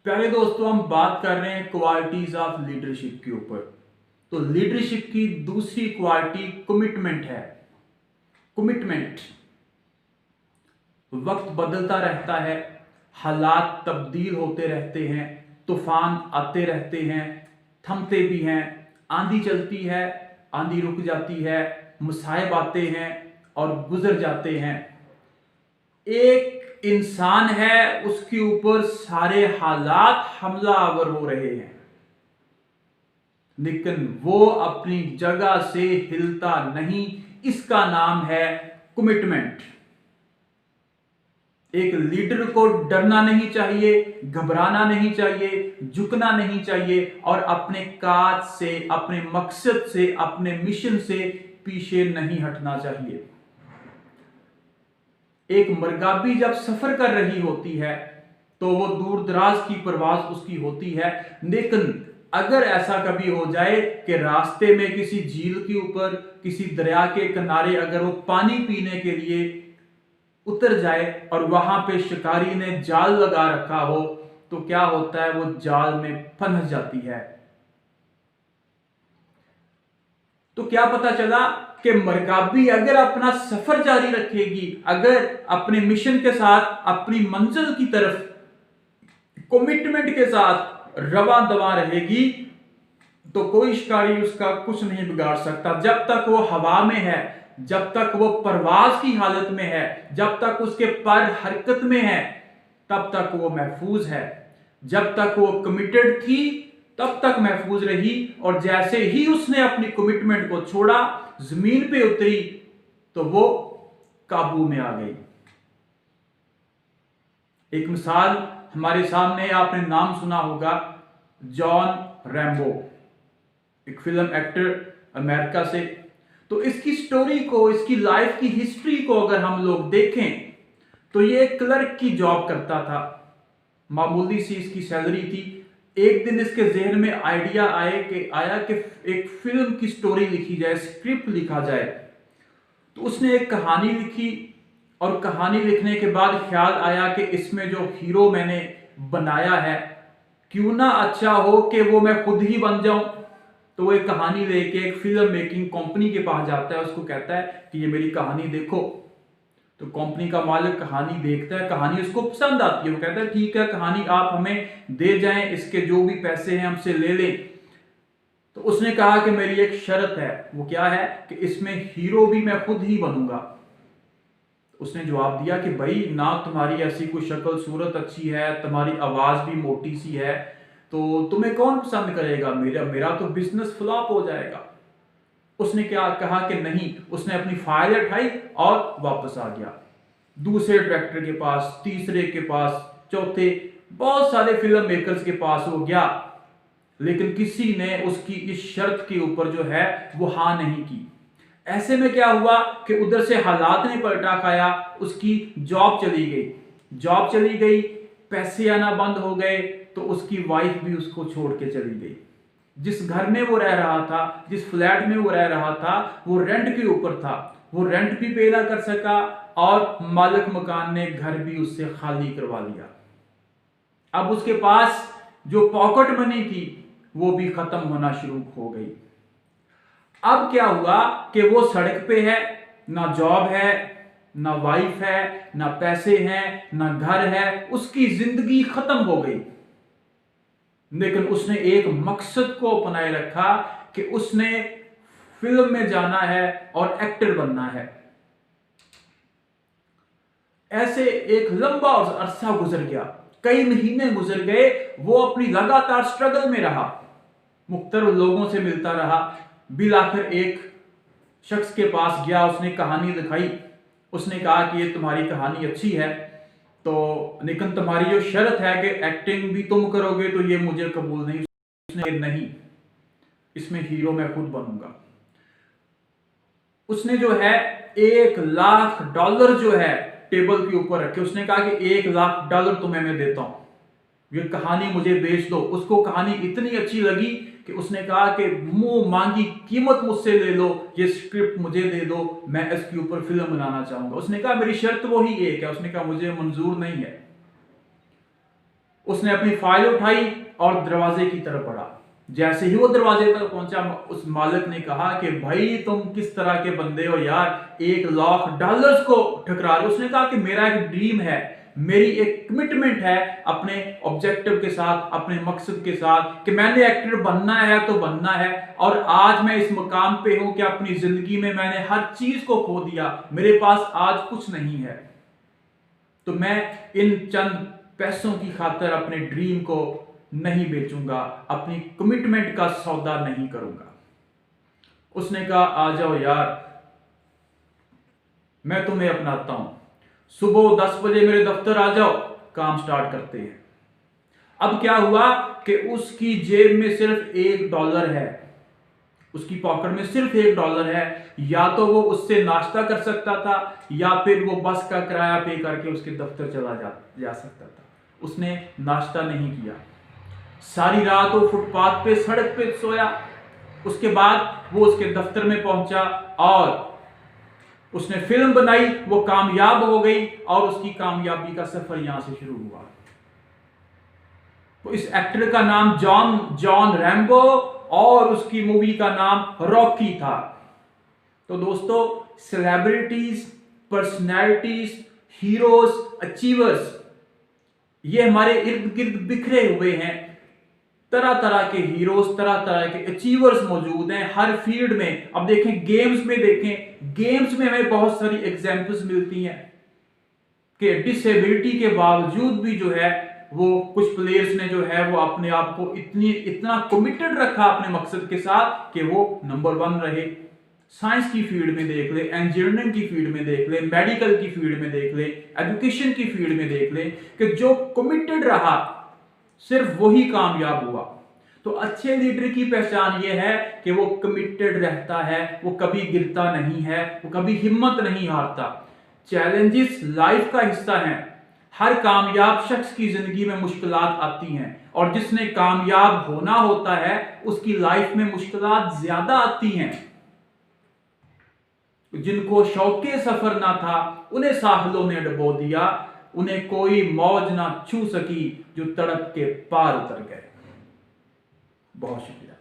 प्यारे दोस्तों, हम बात कर रहे हैं क्वालिटीज ऑफ लीडरशिप के ऊपर। तो लीडरशिप की दूसरी क्वालिटी कमिटमेंट है। कमिटमेंट। वक्त बदलता रहता है, हालात तब्दील होते रहते हैं, तूफान आते रहते हैं, थमते भी हैं, आंधी चलती है, आंधी रुक जाती है, मुसाइब आते हैं और गुजर जाते हैं। एक इंसान है, उसके ऊपर सारे हालात हमला आवर हो रहे हैं, लेकिन वो अपनी जगह से हिलता नहीं। इसका नाम है कमिटमेंट। एक लीडर को डरना नहीं चाहिए, घबराना नहीं चाहिए, झुकना नहीं चाहिए और अपने काज से, अपने मकसद से, अपने मिशन से पीछे नहीं हटना चाहिए। एक मरगाबी जब सफर कर रही होती है तो वो दूर दराज की परवाज उसकी होती है, लेकिन अगर ऐसा कभी हो जाए कि रास्ते में किसी झील के ऊपर, किसी दरिया के किनारे अगर वो पानी पीने के लिए उतर जाए और वहां पे शिकारी ने जाल लगा रखा हो, तो क्या होता है, वो जाल में फंस जाती है। तो क्या पता चला कि मरगाबी अगर अपना सफर जारी रखेगी, अगर अपने मिशन के साथ अपनी मंजिल की तरफ कमिटमेंट के साथ रवा दवा रहेगी, तो कोई शिकारी उसका कुछ नहीं बिगाड़ सकता। जब तक वो हवा में है, जब तक वो परवाज की हालत में है, जब तक उसके पर हरकत में है, तब तक वो महफूज है। जब तक वो कमिटेड थी तब तक महफूज रही, और जैसे ही उसने अपनी कमिटमेंट को छोड़ा, जमीन पे उतरी, तो वो काबू में आ गई। एक मिसाल हमारे सामने, आपने नाम सुना होगा, जॉन रैम्बो, एक फिल्म एक्टर अमेरिका से। तो इसकी स्टोरी को, इसकी लाइफ की हिस्ट्री को अगर हम लोग देखें, तो ये क्लर्क की जॉब करता था, मामूली सी इसकी सैलरी थी। एक दिन इसके जहन में आइडिया आया कि एक फिल्म की स्टोरी लिखी जाए, स्क्रिप्ट लिखा जाए। तो उसने एक कहानी लिखी, और कहानी लिखने के बाद ख्याल आया कि इसमें जो हीरो मैंने बनाया है, क्यों ना अच्छा हो कि वो मैं खुद ही बन जाऊं। तो वो एक कहानी लेके एक फिल्म मेकिंग कंपनी के पास जाता है, उसको कहता है कि ये मेरी कहानी देखो। तो कंपनी का मालिक कहानी देखता है, कहानी उसको पसंद आती है, वो कहता है ठीक है, कहानी आप हमें दे जाएं, इसके जो भी पैसे हैं हमसे ले लें। तो उसने कहा कि मेरी एक शर्त है। वो क्या है कि इसमें हीरो भी मैं खुद ही बनूंगा। उसने जवाब दिया कि भाई, ना तुम्हारी ऐसी कोई शक्ल सूरत अच्छी है, तुम्हारी आवाज भी मोटी सी है, तो तुम्हें कौन पसंद करेगा, मेरा मेरा तो बिजनेस फ्लॉप हो जाएगा। उसने क्या कहा कि नहीं। उसने अपनी फाइल उठाई और वापस आ गया। दूसरे डायरेक्टर के पास, तीसरे के पास, चौथे, बहुत सारे फिल्म मेकर्स के पास वो गया, लेकिन किसी ने उसकी इस शर्त के ऊपर जो है वो हां नहीं की। ऐसे में क्या हुआ कि उधर से हालात ने पलटा खाया, उसकी जॉब चली गई, पैसे आना बंद हो गए, तो उसकी वाइफ भी उसको छोड़ के चली गई। जिस घर में वो रह रहा था, जिस फ्लैट में वो रह रहा था, वो रेंट के ऊपर था, वो रेंट भी पे ना कर सका, और मालिक मकान ने घर भी उससे खाली करवा लिया। अब उसके पास जो पॉकेट मनी थी वो भी खत्म होना शुरू हो गई। अब क्या हुआ कि वो सड़क पे है, ना जॉब है, ना वाइफ है, ना पैसे हैं, ना घर है, उसकी जिंदगी खत्म हो गई। लेकिन उसने एक मकसद को अपनाए रखा कि उसने फिल्म में जाना है और एक्टर बनना है। ऐसे एक लंबा अरसा गुजर गया, कई महीने गुजर गए। वो अपनी लगातार स्ट्रगल में रहा, मुख्तलिफ लोगों से मिलता रहा। बिल आखिर एक शख्स के पास गया, उसने कहानी दिखाई। उसने कहा कि ये तुम्हारी कहानी अच्छी है, तो लेकिन तुम्हारी जो शर्त है कि एक्टिंग भी तुम करोगे, तो ये मुझे कबूल नहीं। उसने नहीं, इसमें हीरो मैं खुद बनूंगा। उसने जो है $1,00,000 जो है टेबल के ऊपर रखे। उसने कहा कि $1,00,000 तुम्हें मैं देता हूं, ये कहानी मुझे बेच दो। उसको कहानी इतनी अच्छी लगी कि उसने कहा कि मुंह मांगी कीमत मुझसे ले लो, ये स्क्रिप्ट मुझे दे दो, मैं इसके ऊपर फिल्म बनाना चाहूंगा। उसने कहा मेरी शर्त वही एक है। उसने कहा मुझे मंजूर नहीं है। उसने अपनी फाइल उठाई और दरवाजे की तरफ बढ़ा। जैसे ही वो दरवाजे तक पहुंचा, उस मालिक ने कहा कि भाई तुम किस तरह के बंदे हो यार, $1,00,000 को ठुकरा रहे हो। उसने कहा कि मेरा एक ड्रीम है, मेरी एक कमिटमेंट है अपने ऑब्जेक्टिव के साथ, अपने मकसद के साथ, कि मैंने एक्टर बनना है तो बनना है। और आज मैं इस मुकाम पे हूं कि अपनी जिंदगी में मैंने हर चीज को खो दिया, मेरे पास आज कुछ नहीं है, तो मैं इन चंद पैसों की खातिर अपने ड्रीम को नहीं बेचूंगा, अपनी कमिटमेंट का सौदा नहीं करूंगा। उसने कहा आ जाओ यार, मैं तुम्हें अपनाता हूं, सुबह 10 बजे मेरे दफ्तर आ जाओ, काम स्टार्ट करते हैं। अब क्या हुआ कि उसकी जेब में सिर्फ $1 है, उसकी पॉकेट में सिर्फ $1 है। या तो वो उससे नाश्ता कर सकता था या फिर वो बस का किराया पे करके उसके दफ्तर चला जा सकता था। उसने नाश्ता नहीं किया, सारी रात वो फुटपाथ पे, सड़क पे सोया। उसके बाद वो उसके दफ्तर में पहुंचा और उसने फिल्म बनाई, वो कामयाब हो गई और उसकी कामयाबी का सफर यहां से शुरू हुआ। तो इस एक्टर का नाम जॉन रैम्बो और उसकी मूवी का नाम रॉकी था। तो दोस्तों, सेलिब्रिटीज, पर्सनैलिटीज, हीरोज, अचीवर्स, ये हमारे इर्द गिर्द बिखरे हुए हैं। तरह तरह के हीरोज, तरह तरह के अचीवर्स मौजूद हैं हर फील्ड में। अब देखें गेम्स में, गेम्स में हमें बहुत सारी एग्जांपल्स मिलती हैं कि डिसेबिलिटी के बावजूद भी जो है वो कुछ प्लेयर्स ने जो है वो अपने आप को इतना कमिटेड रखा अपने मकसद के साथ कि वो नंबर 1 रहे। साइंस की फील्ड में देख ले, इंजीनियरिंग की फील्ड में देख ले, मेडिकल की फील्ड में देख ले, एजुकेशन की फील्ड में देख ले, कि जो कमिटेड रहा सिर्फ वही कामयाब हुआ। तो अच्छे लीडर की पहचान ये है कि वो कमिटेड रहता है, वो कभी गिरता नहीं है, वो कभी हिम्मत नहीं हारता। चैलेंजेस लाइफ का हिस्सा हैं। हर कामयाब शख्स की जिंदगी में मुश्किलात आती हैं और जिसने कामयाब होना होता है उसकी लाइफ में मुश्किलात ज्यादा आती हैं। जिनको शौके सफर ना था उन्हें साहिलों ने डुबो दिया, उन्हें कोई मौज ना छू सकी जो तड़प के पार उतर गए। बहुत शुक्रिया।